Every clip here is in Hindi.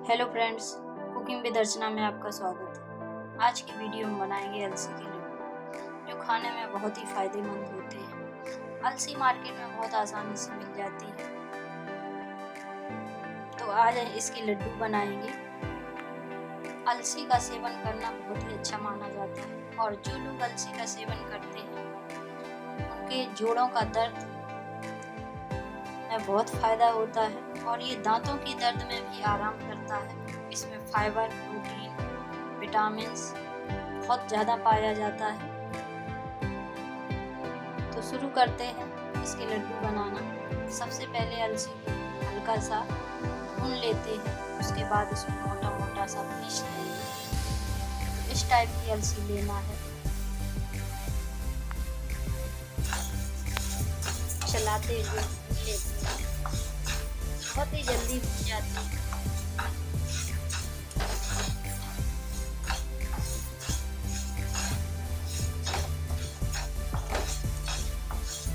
हेलो फ्रेंड्स, कुकिंग विद अर्चना में आपका स्वागत है। आज की वीडियो में बनाएंगे अलसी के लड्डू, जो खाने में बहुत ही फायदेमंद होते हैं। अलसी मार्केट में बहुत आसानी से मिल जाती है, तो आज इसके लड्डू बनाएंगे। अलसी का सेवन करना बहुत ही अच्छा माना जाता है, और जो लोग अलसी का सेवन करते हैं उनके जोड़ों का दर्द में बहुत फायदा होता है, और ये दांतों की दर्द में भी आराम करता है। इसमें फाइबर, प्रोटीन, विटामिन्स बहुत ज़्यादा पाया जाता है। तो शुरू करते हैं इसके लड्डू बनाना। सबसे पहले अलसी को हल्का सा भून लेते हैं, उसके बाद इसको मोटा मोटा सा पीस लेंगे। इस टाइप की अलसी लेना है। चलाते हुए भून लेते हैं, बहुत ही जल्दी भून जाती है।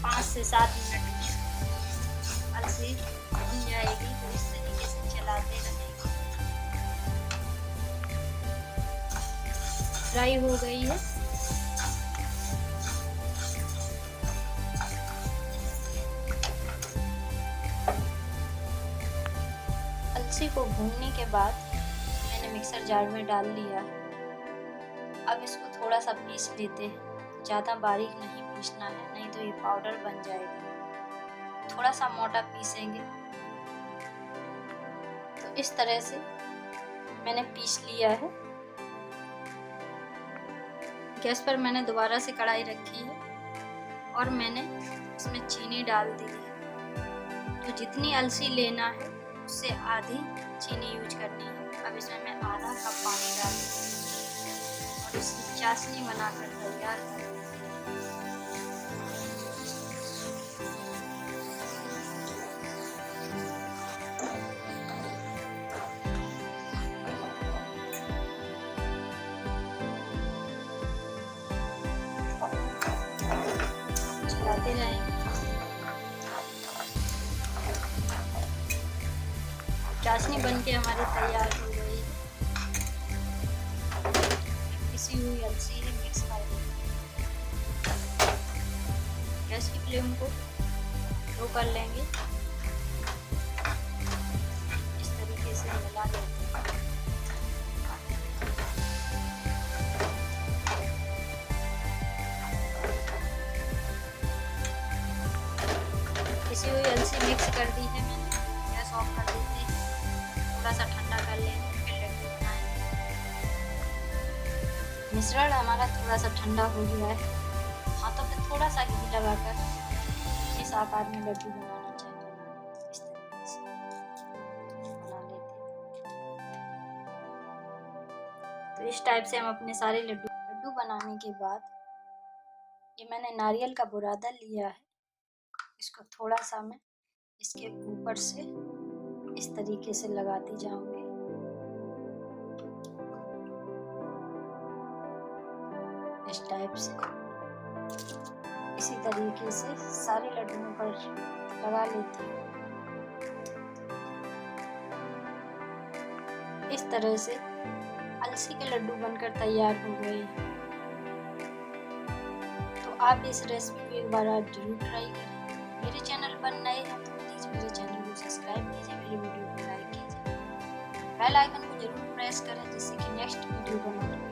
पाँच से 7 मिनट में अलसी भून जाएगी, तो इस तरीके से चलाते रहेंगे। फ्राई हो गई है। अलसी को भूनने के बाद मैंने मिक्सर जार में डाल लिया है। अब इसको थोड़ा सा पीस लेते हैं। ज़्यादा बारीक नहीं पीसना है, नहीं तो ये पाउडर बन जाएगा। थोड़ा सा मोटा पीसेंगे। तो इस तरह से मैंने पीस लिया है। गैस पर मैंने दोबारा से कढ़ाई रखी है, और मैंने इसमें चीनी डाल दी है। तो जितनी अलसी लेना है उससे आधी चीनी यूज करनी है। अब इसमें मैं आधा कप पानी डाल दूँगी और इसकी चाशनी बनाकर तैयार कर दूँगी। चलाते जाएंगे। चाशनी बनके हमारी तैयार हो गई है। पिसी हुई अलसी है, मिक्स कर देंगे। गैस की फ्लेम को लो कर लेंगे। इस तरीके से मिला लेते हैं। पिसी हुई अलसी मिक्स कर दी है मैंने। गैस ऑफ कर देते हैं। थोड़ा सा ठंडा कर लेंगे, फिर लड्डू बनाएंगे। मिश्रण हमारा थोड़ा सा ठंडा हो गया है। हाथों पे थोड़ा सा घी लगाकर इस आकार में लड्डू बनाना चाहिए। इस तरीके से बना लेते हैं। तो इस टाइप से हम अपने सारे लड्डू बनाने के बाद, ये मैंने नारियल का बुरादा लिया है। इसको थोड़ा सा मैं इसके ऊपर से इस तरीके से लगाती जाऊंगी। इस टाइप से इसी तरीके से सारे लड्डुओं पर लगा लेती हूँ। इस तरह से अलसी के लड्डू बनकर तैयार हो गए हैं। तो आप इस रेसिपी को एक बार आप जरूर ट्राई करें। मेरे चैनल पर नए हैं तो प्लीज़ मेरे चैनल को सब्सक्राइब कीजिए, मेरी वीडियो को लाइक कीजिए, बेल आइकन को जरूर प्रेस करें, जिससे कि नेक्स्ट वीडियो का नोटिफिकेशन